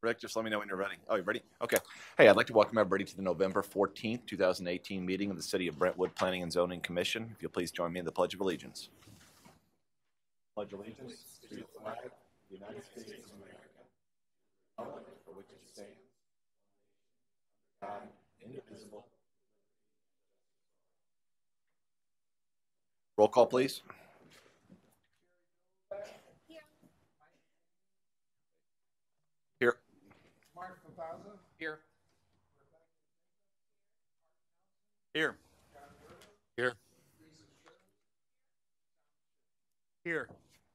Rick, just let me know when you're ready. Oh, you ready? Okay. Hey, I'd like to welcome everybody to the November 14th, 2018 meeting of the City of Brentwood Planning and Zoning Commission. If you'll please join me in the Pledge of Allegiance. Pledge allegiance to the flag of the United States of America, for which it stands, God, indivisible. Roll call, please. Here. Mark Papaza. Here. Here. Here. Here.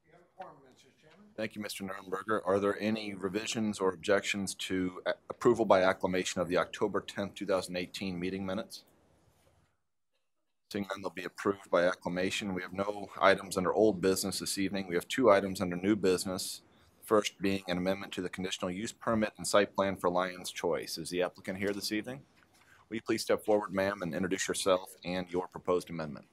We have a quorum, Mr. Chairman. Thank you, Mr. Nurnberger. Are there any revisions or objections to approval by acclamation of the October 10th, 2018 meeting minutes? Seeing none, they'll be approved by acclamation. We have no items under old business this evening. We have 2 items under new business. First being an amendment to the conditional use permit and site plan for Lion's Choice. Is the applicant here this evening? Will you please step forward, ma'am, and introduce yourself and your proposed amendment?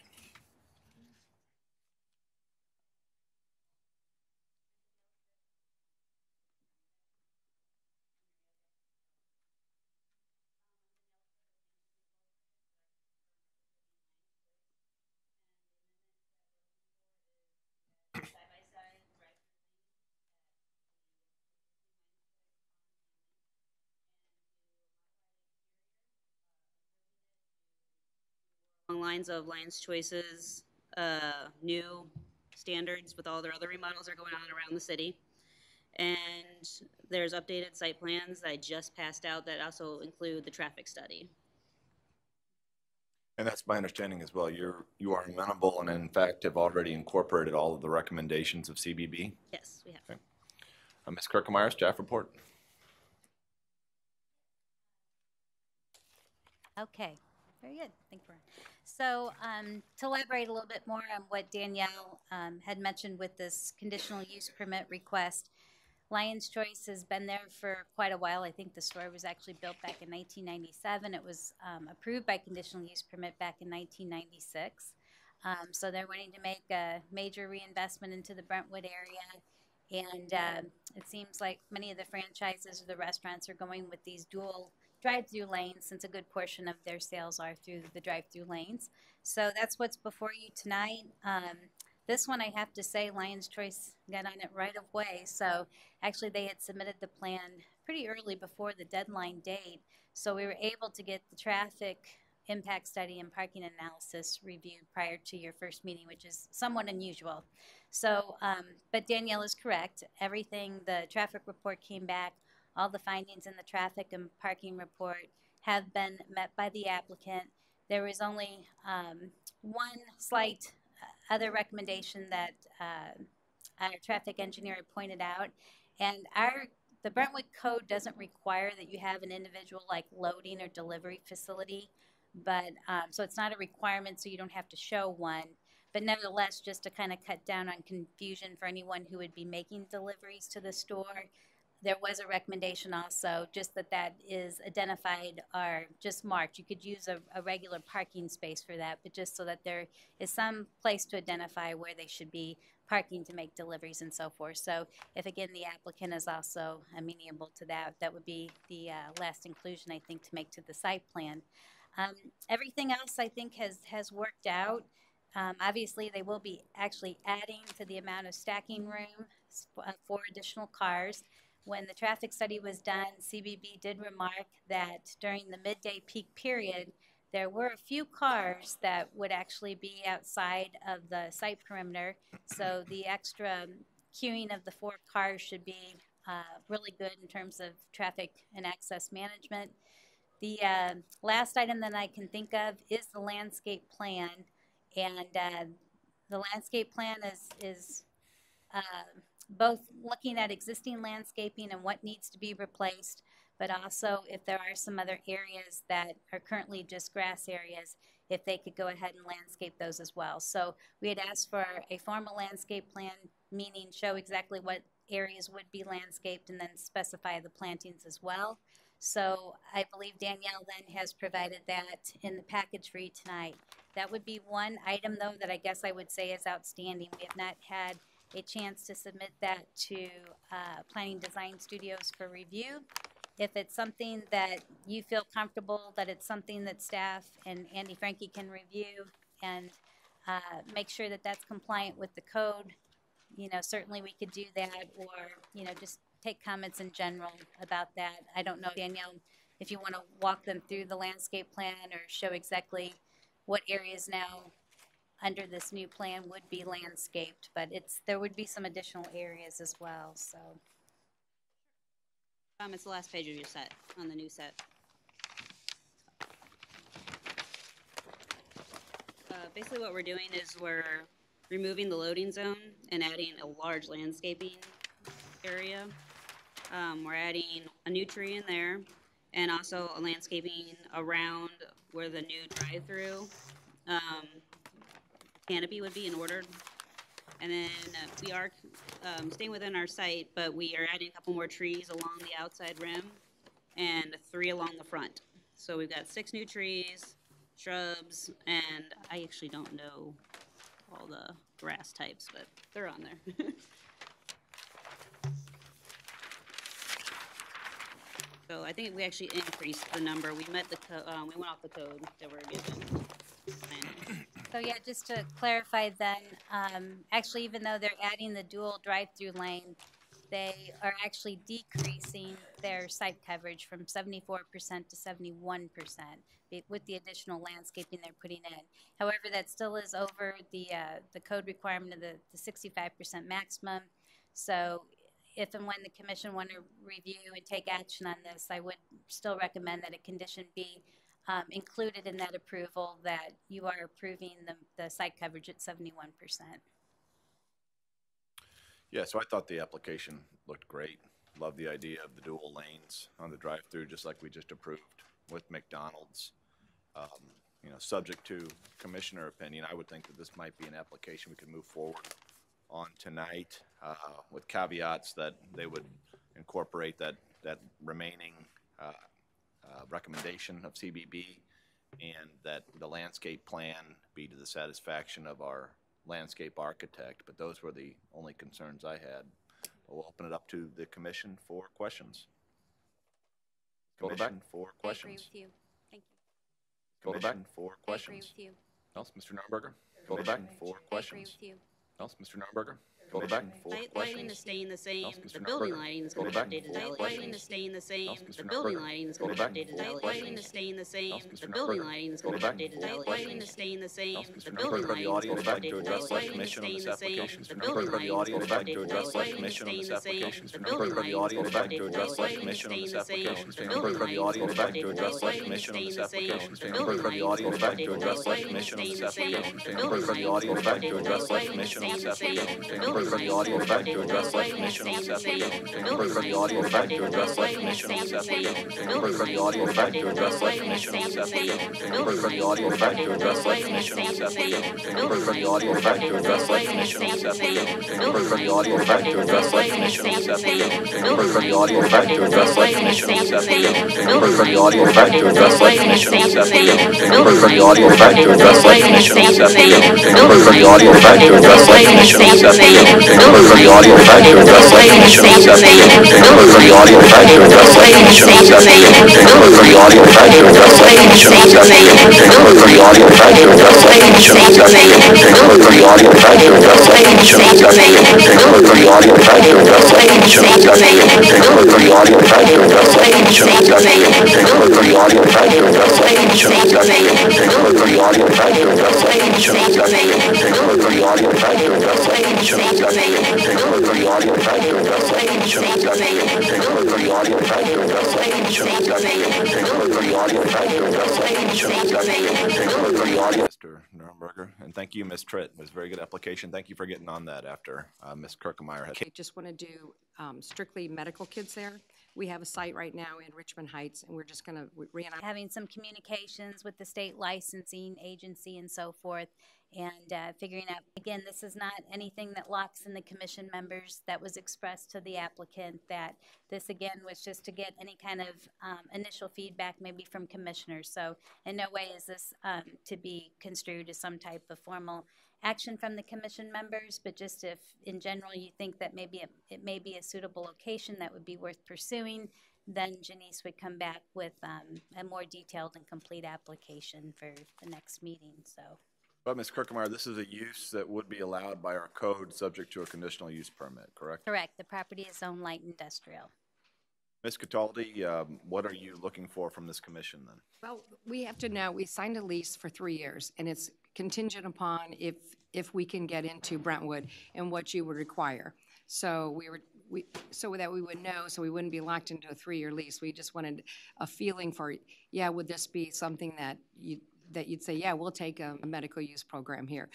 Along lines of Lion's Choice's new standards with all their other remodels that are going on around the city. And there's updated site plans that I just passed out that also include the traffic study. And that's my understanding as well. You are amenable and in fact have already incorporated all of the recommendations of CBB. Yes, we have. Okay. Ms. Kirkemeyer, staff report. Okay, very good. Thank you. So to elaborate a little bit more on what Danielle had mentioned with this conditional use permit request, Lion's Choice has been there for quite a while. I think the store was actually built back in 1997. It was approved by conditional use permit back in 1996. So they're wanting to make a major reinvestment into the Brentwood area. And it seems like many of the franchises or the restaurants are going with these dual drive-through lanes, since a good portion of their sales are through the drive-through lanes. So that's what's before you tonight. This one, I have to say, Lion's Choice got on it right away. So actually, they had submitted the plan pretty early before the deadline date. So we were able to get the traffic impact study and parking analysis reviewed prior to your first meeting, which is somewhat unusual. So, but Danielle is correct. Everything, the traffic report came back. All the findings in the traffic and parking report have been met by the applicant. There was only one slight other recommendation that our traffic engineer had pointed out, and the Brentwood code doesn't require that you have an individual like loading or delivery facility, but so it's not a requirement, so you don't have to show one. But nevertheless, just to kind of cut down on confusion for anyone who would be making deliveries to the store, there was a recommendation also, just that is identified or just marked. You could use a regular parking space for that, but just so that there is some place to identify where they should be parking to make deliveries and so forth. So if, again, the applicant is also amenable to that, that would be the last inclusion, I think, to make to the site plan. Everything else, I think, has worked out. Obviously, they will be actually adding to the amount of stacking room for additional cars. When the traffic study was done, CBB did remark that during the midday peak period, there were a few cars that would actually be outside of the site perimeter. So the extra queuing of the 4 cars should be really good in terms of traffic and access management. The last item that I can think of is the landscape plan. And the landscape plan is both looking at existing landscaping and what needs to be replaced, but also if there are some other areas that are currently just grass areas, if they could go ahead and landscape those as well. So we had asked for a formal landscape plan, meaning show exactly what areas would be landscaped and then specify the plantings as well. So I believe Danielle then has provided that in the package for you tonight. That would be one item, though, that I guess I would say is outstanding. We have not had a chance to submit that to Planning Design Studios for review. If it's something that you feel comfortable, that it's something that staff and Andy Frankie can review and make sure that that's compliant with the code, you know, certainly we could do that, or, you know, just take comments in general about that. I don't know, Danielle, if you want to walk them through the landscape plan or show exactly what areas now under this new plan would be landscaped, but there would be some additional areas as well, so. It's the last page of your set, on the new set. Basically what we're doing is we're removing the loading zone and adding a large landscaping area. We're adding a new tree in there and also a landscaping around where the new drive-through canopy would be in order. And then we are staying within our site, but we are adding a couple more trees along the outside rim and 3 along the front. So we've got 6 new trees, shrubs, and I actually don't know all the grass types, but they're on there. So I think we actually increased the number. We met the we went off the code that we're given. So yeah, just to clarify then, actually, even though they're adding the dual drive-through lane, they are actually decreasing their site coverage from 74% to 71% with the additional landscaping they're putting in. However, that still is over the code requirement of the 65% maximum. So if and when the commission want to review and take action on this, I would still recommend that a condition be included in that approval, that you are approving the site coverage at 71%. Yeah, so I thought the application looked great. Love the idea of the dual lanes on the drive-through, just like we just approved with McDonald's. You know, subject to commissioner opinion, I would think that this might be an application we could move forward on tonight, with caveats that they would incorporate that remaining recommendation of CBB, and that the landscape plan be to the satisfaction of our landscape architect. But those were the only concerns I had. We'll open it up to the commission for questions. Commission for questions. I agree with you. Thank Commission you. for I agree questions. with you. Else, Mr. Nurnberger? Commission for I agree questions. with you. Else, Mr. Nurnberger? Commission for Lighting is questions. staying the same, Else, Mr. the building Nurnberger? lighting is going to be Commission updated. for Lighting questions. is staying the same, Else, Mr. the building Nurnberger? lighting is going to be Commission updated. for Lighting is questions. staying the same, Else, Mr. the building Nurnberger? lighting is going to be Commission updated. for Lighting questions. is staying the same, Else, the Mr. building Nurnberger, the lighting is audience going would to like be to updated. address the Lighting is commission on staying this the same, application. the Mr. building Nurnberger, the lighting is audience going would to like be to updated. address the Lighting is commission on staying this the same, application. the Mr. building Nurnberger, the lighting is audience going would to like be to updated. address the Lighting is commission on staying this the same, application. the Mr. building Nurnberger, the lighting is audience going would to like be to updated. address the Lighting is commission on staying this the same, application. the Mr. building Nurnberger, the lighting is audience going would to like be to updated. address the Lighting is commission on staying this the same, application. the Mr. building Nurnberger, the lighting is audience would going to like be to updated. address the Lighting is commission on staying this the same, application. the Mr. building Nurnberger, the lighting is audience would like to going to address be the updated. commission on Lighting this is staying the application. same, Mr. the building Nurnberger, the lighting is audience going would to like be to updated. address the Lighting is commission on staying this the same, application. the Mr. building Nurnberger, the lighting is audience going would to like be to updated. address the Lighting is commission on staying this the same, application. the Mr. building Nurnberger, the lighting is audience would going like to to be address updated. the Lighting is commission on staying this the same, application. the Mr. building Nurnberger, the lighting is audience would going like to to be address updated. the Lighting is commission on staying this the same, application. the Mr. building Nurnberger, the lighting is audience would going like to to be address updated. the Lighting is commission on staying this the same, application. the Mr. building Nurnberger, the lighting is audience would going like to to be address updated. the Lighting is commission on staying this the same, application. Mr. the building Nurnberger, the lighting is audience would going like to to be address updated. the Lighting is commission on staying this the same, application. Mr. the building Nurnberger, the lighting is audience would going like to to be address updated. the Lighting is commission on staying this the same, application. the Mr. building Nurnberger, the lighting is audience would going like to to be address updated. the Lighting is commission on staying this the same, application. Mr. the building Nurnberger, the lighting is audience would going like to to be address updated. the Lighting is commission on staying this the same, application. Mr. the building Nurnberger, the lighting is audience would going like to to be address updated. the Lighting is commission on staying this the same, application. Mr. the building Nurnberger, the lighting is audience would going like to to be address updated. the Lighting is commission on staying this the same, application. Mr. the building Nurnberger, the lighting is audience would like to going to address the lighting is commission on staying this the same, application. Mr. the building Nurnberger, the lighting is audience would like to going to address the lighting is commission on staying this the same, application. the Mr. building Nurnberger, the lighting audience would like to address the lighting is commission on staying this the same, application. the Mr. building Nurnberger, the lighting audience would like to address the lighting is commission on staying this the same, application. Mr. the building Nurnberger, the lighting audience would like to address the lighting is commission on staying this the same, application. Mr. the building Nurnberger, the lighting audience would like to address the lighting is commission on staying this the same, application. Mr. the building Nurnberger, the lighting audience would like to address the lighting is commission on staying this the same, application. Mr. the building Nurnberger, the lighting audience would like to address the lighting is commission on staying this the same, application. Mr. the building Nurnberger, the lighting audience would like to address the lighting is commission on staying this the same, application. Mr. the building Nurnberger, the lighting audience would like to address the lighting is commission on staying this the same, application. the Mr. building Nurnberger, the lighting audience. Mr. Nurnberger, and thank you, Ms. Tritt. It was a very good application. Thank you for getting on that after Ms. Kirkemeyer had. I just want to do strictly medical kids there. We have a site right now in Richmond Heights, and we're just going to Having some communications with the state licensing agency and so forth, and figuring out, again, this is not anything that locks in the commission members. That was expressed to the applicant, that this, again, was just to get any kind of initial feedback maybe from commissioners. So in no way is this to be construed as some type of formal action from the commission members, but just if in general you think that maybe it may be a suitable location that would be worth pursuing, then Janice would come back with a more detailed and complete application for the next meeting, so. But Ms. Kirkemeyer, this is a use that would be allowed by our code subject to a conditional use permit, correct? Correct, the property is zoned light industrial. Ms. Cataldi, what are you looking for from this commission then? Well, we have to know, we signed a lease for 3 years, and it's contingent upon if we can get into Brentwood and what you would require. So so that we would know, so we wouldn't be locked into a 3-year lease. We just wanted a feeling for, yeah, would this be something that you'd say, yeah, we'll take a medical use program here.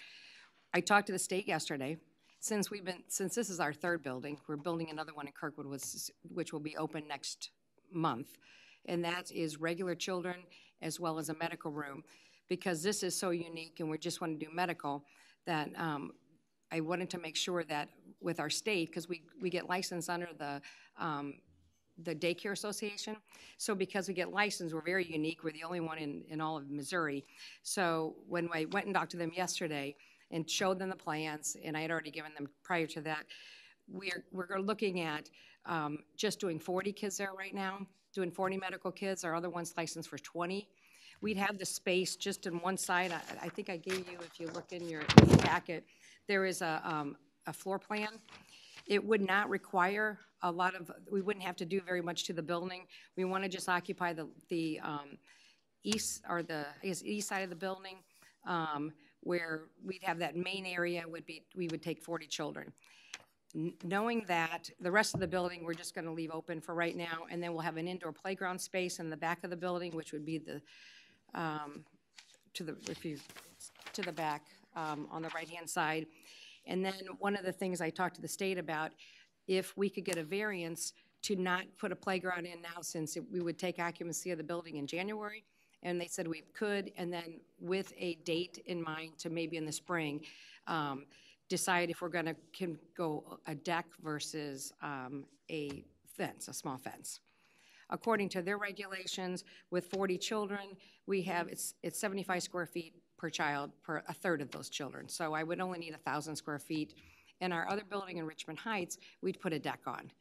I talked to the state yesterday. Since this is our third building, we're building another one in Kirkwood, which will be open next month, and that is regular children as well as a medical room. Because this is so unique, and we just want to do medical, that I wanted to make sure that with our state, because we get licensed under the Daycare Association. So because we get licensed, we're very unique. We're the only one in all of Missouri. So when I went and talked to them yesterday and showed them the plans, and I had already given them prior to that, we're looking at just doing 40 kids there right now, doing 40 medical kids. Our other one's licensed for 20. We'd have the space just on one side. I think I gave you, if you look in your packet, there is a floor plan. It would not require a lot of, we wouldn't have to do very much to the building. We want to just occupy the east, or the, I guess, east side of the building, where we'd have that main area we would take 40 children. Knowing that the rest of the building we're just going to leave open for right now, and then we'll have an indoor playground space in the back of the building, which would be the to the back on the right-hand side. And then one of the things I talked to the state about, if we could get a variance to not put a playground in now, since we would take occupancy of the building in January, and they said we could, and then with a date in mind to maybe in the spring, decide if we're can go a deck versus a fence, a small fence. According to their regulations, with 40 children, we have, it's 75 square feet per child per a third of those children. So I would only need 1,000 square feet. In our other building in Richmond Heights, we'd put a deck on.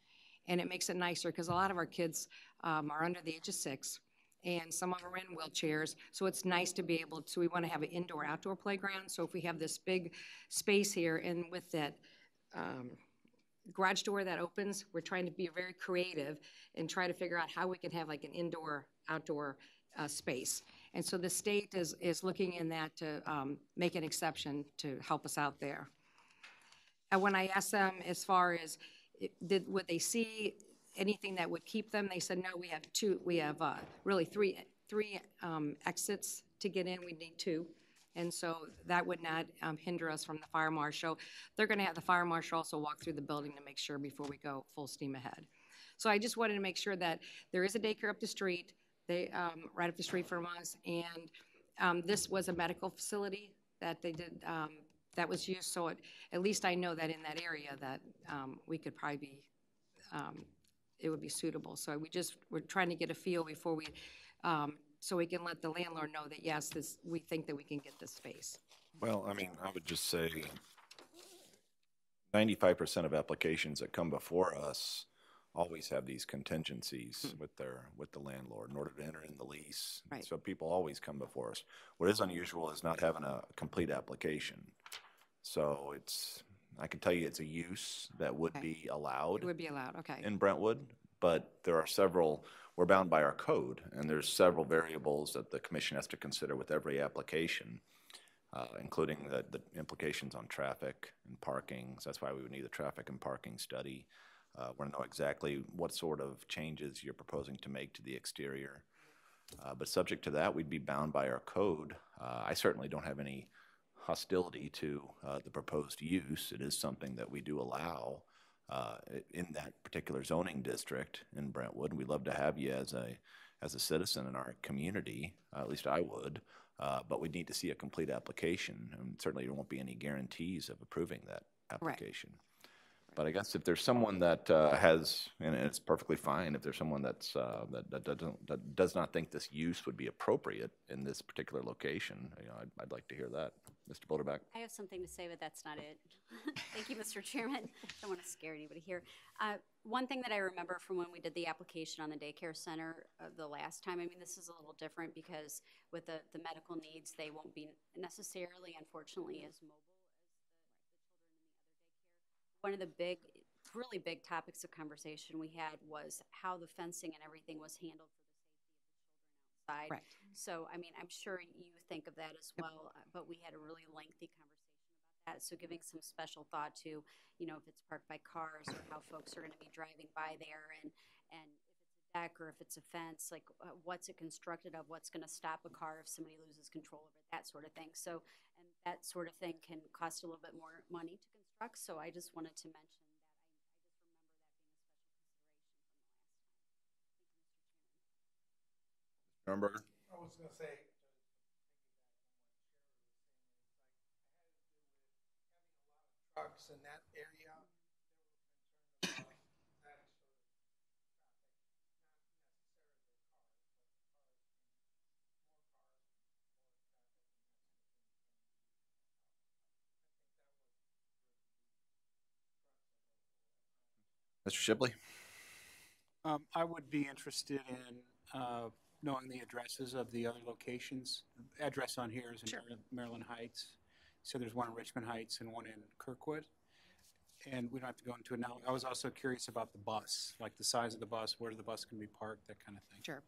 And it makes it nicer because a lot of our kids are under the age of 6, and some of them are in wheelchairs. So it's nice to be able to, we want to have an indoor-outdoor playground. So if we have this big space here, and with that garage door that opens, we're trying to be very creative and try to figure out how we can have like an indoor-outdoor space. And so the state is looking in that to make an exception to help us out there. And when I asked them as far as would they see anything that would keep them, they said no. We have really three exits to get in. We need 2, and so that would not hinder us from the fire marshal. They're going to have the fire marshal also walk through the building to make sure before we go full steam ahead. So I just wanted to make sure that there is a daycare up the street. They right up the street from us, and this was a medical facility that they did that was used. So at least I know that in that area that we could probably be, it would be suitable. So we're trying to get a feel before we, so we can let the landlord know that yes, we think that we can get this space. Well, I mean, I would just say 95% of applications that come before us always have these contingencies with the landlord in order to enter in the lease. Right. So people always come before us. What is unusual is not having a complete application. So I can tell you it's a use that would be allowed. It would be allowed, okay. In Brentwood, but there are several, we're bound by our code, and there's several variables that the commission has to consider with every application, including the implications on traffic and parking. So that's why we would need a traffic and parking study. We want to know exactly what sort of changes you're proposing to make to the exterior. But subject to that, we'd be bound by our code. I certainly don't have any hostility to the proposed use. It is something that we do allow in that particular zoning district in Brentwood. We'd love to have you as a citizen in our community, at least I would, but we'd need to see a complete application, and certainly there won't be any guarantees of approving that application. Right. But I guess if there's someone that has, and it's perfectly fine, if there's someone that's that does not think this use would be appropriate in this particular location, I'd like to hear that. Mr. Boulderback. I have something to say, but that's not it. Thank you, Mr. Chairman. Don't want to scare anybody here. One thing that I remember from when we did the application on the daycare center the last time, I mean, this is a little different because with the medical needs, they won't be necessarily, unfortunately, as mobile as the children in the other daycare. One of the really big topics of conversation we had was how the fencing and everything was handled for the safety of the children outside. Right. So, I mean, I'm sure you think of that as well, but we had a really lengthy conversation about that. So giving some special thought to, you know, if it's parked by cars or how folks are going to be driving by there and if it's a deck or if it's a fence, like what's it constructed of, what's going to stop a car if somebody loses control of it, that sort of thing. So, and that sort of thing can cost a little bit more money to construct. So I just wanted to mention that. I just remember that being a special consideration from the last time. Thank you, Mr. Chairman. Nurnberger. I was gonna say, trucks in that area, they were concerned about that sort of Mr. Shipley. I would be interested in knowing the addresses of the other locations. The address on here is in Maryland Heights. So there's one in Richmond Heights and one in Kirkwood. And we don't have to go into it now. I was also curious about the bus, like the size of the bus, where the bus can be parked, that kind of thing. Sure.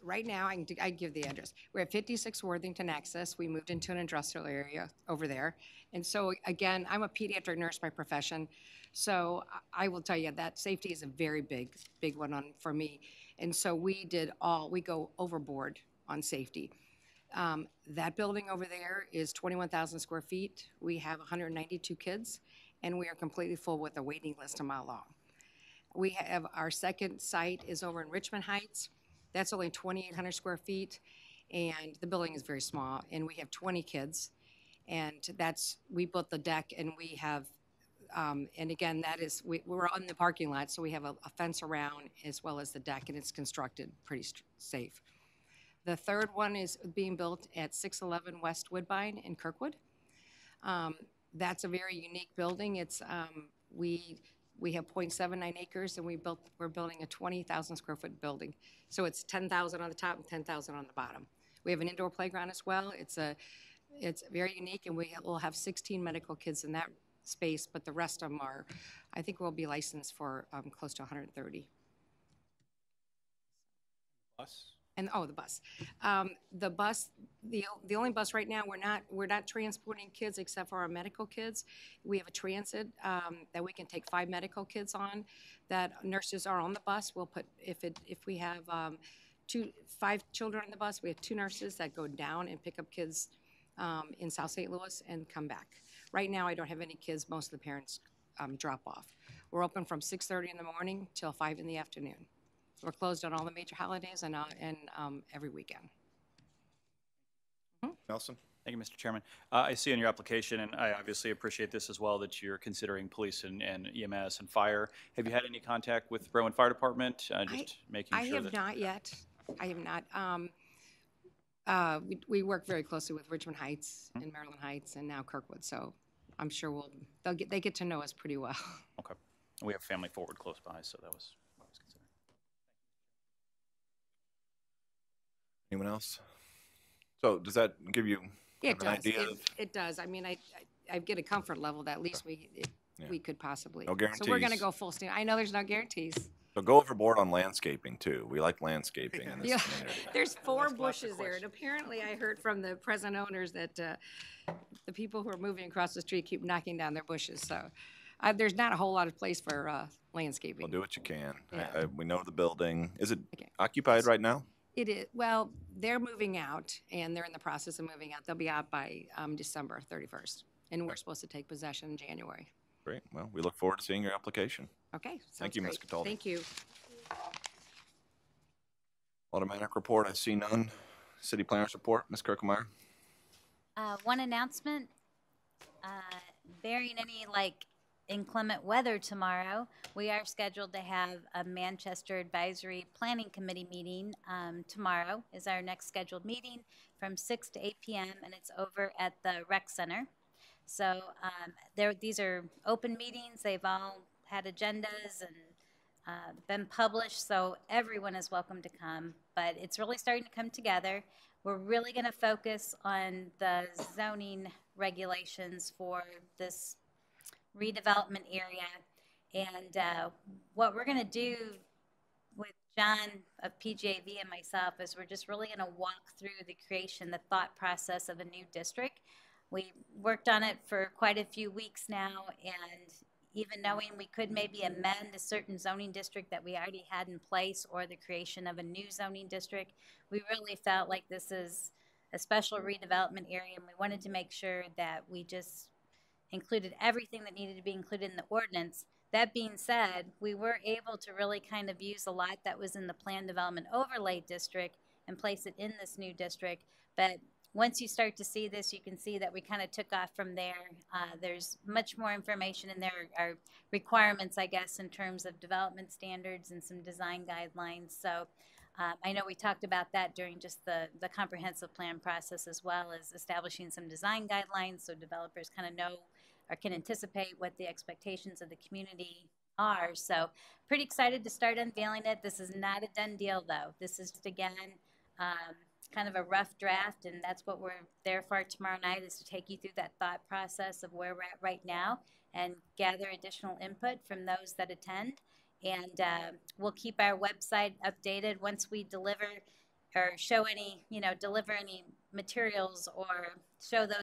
Right now, I can give the address. We're at 56 Worthington Access. We moved into an industrial area over there. And so, again, I'm a pediatric nurse by profession. So I will tell you that safety is a very big one for me. And so we go overboard on safety. That building over there is 21,000 square feet. We have 192 kids, and we are completely full with a waiting list a mile long. We have our second site is over in Richmond Heights. That's only 2,800 square feet, and the building is very small, and we have 20 kids. And we built the deck, and we have, and again, we're on the parking lot, so we have a fence around as well as the deck, and it's constructed pretty safe. The third one is being built at 611 West Woodbine in Kirkwood. That's a very unique building. It's we have 0.79 acres, and we're building a 20,000 square foot building. So it's 10,000 on the top and 10,000 on the bottom. We have an indoor playground as well. It's very unique, and we'll have 16 medical kids in that space, but the rest of them I think we'll be licensed for close to 130. Bus? And the bus. The bus, the only bus right now, we're not transporting kids except for our medical kids. We have a transit that we can take 5 medical kids on. That nurses are on the bus. We'll put if we have 5 children on the bus, we have 2 nurses that go down and pick up kids in South St. Louis and come back. Right now, I don't have any kids. Most of the parents drop off. We're open from 6:30 in the morning till 5 in the afternoon. We're closed on all the major holidays and every weekend. Nelson. Thank you, Mr. Chairman. I see in your application, and I obviously appreciate this as well, that you're considering police and EMS and fire. Have you had any contact with Brentwood Fire Department? Just making sure I have not yet. I have not. We work very closely with Richmond Heights and Maryland Heights and now Kirkwood, so I'm sure they get to know us pretty well. Okay. We have Family Forward close by, so that was what I was considering. Anyone else? So does that give you It an does. idea of? It does. I mean, I get a comfort level that at least we could possibly. No guarantees. So we're going to go full steam. I know there's no guarantees. So go overboard on landscaping too. We like landscaping in this Yeah, community. there's 4 bushes there, and apparently I heard from the present owners that the people who are moving across the street keep knocking down their bushes. So there's not a whole lot of place for landscaping. Well, do what you can. Yeah. We know the building. Is it Okay. occupied right now? It is. Well, they're moving out, and they're in the process of moving out. They'll be out by December 31st, and we're supposed to take possession in January. Great. Well, we look forward to seeing your application. Okay. Thank you, Ms. great. Cataldi. Thank you. Automatic report, I see none. City planners report, Ms. Kirkemeyer. One announcement, bearing any inclement weather tomorrow, we are scheduled to have a Manchester Advisory Planning Committee meeting. Tomorrow is our next scheduled meeting from 6 to 8 p.m. and it's over at the Rec Center. So these are open meetings. They've all had agendas and been published, so everyone is welcome to come. But it's really starting to come together. We're really going to focus on the zoning regulations for this redevelopment area. And what we're going to do with John of PGAV and myself is we're just really going to walk through the creation, the thought process of a new district. We worked on it for quite a few weeks now, and even knowing we could maybe amend a certain zoning district that we already had in place or the creation of a new zoning district, we really felt like this is a special redevelopment area, and we wanted to make sure that we just included everything that needed to be included in the ordinance. That being said, we were able to really kind of use a lot that was in the Plan Development Overlay District and place it in this new district. But once you start to see this, you can see that we kind of took off from there. There's much more information in there, our requirements, I guess, in terms of development standards and some design guidelines. So I know we talked about that during just the comprehensive plan process, as well as establishing some design guidelines so developers kind of know or can anticipate what the expectations of the community are. So pretty excited to start unveiling it. This is not a done deal, though. This is, again, kind of a rough draft, and that's what we're there for tomorrow night, is to take you through that thought process of where we're at right now and gather additional input from those that attend. And we'll keep our website updated once we deliver or show any, deliver any materials or show those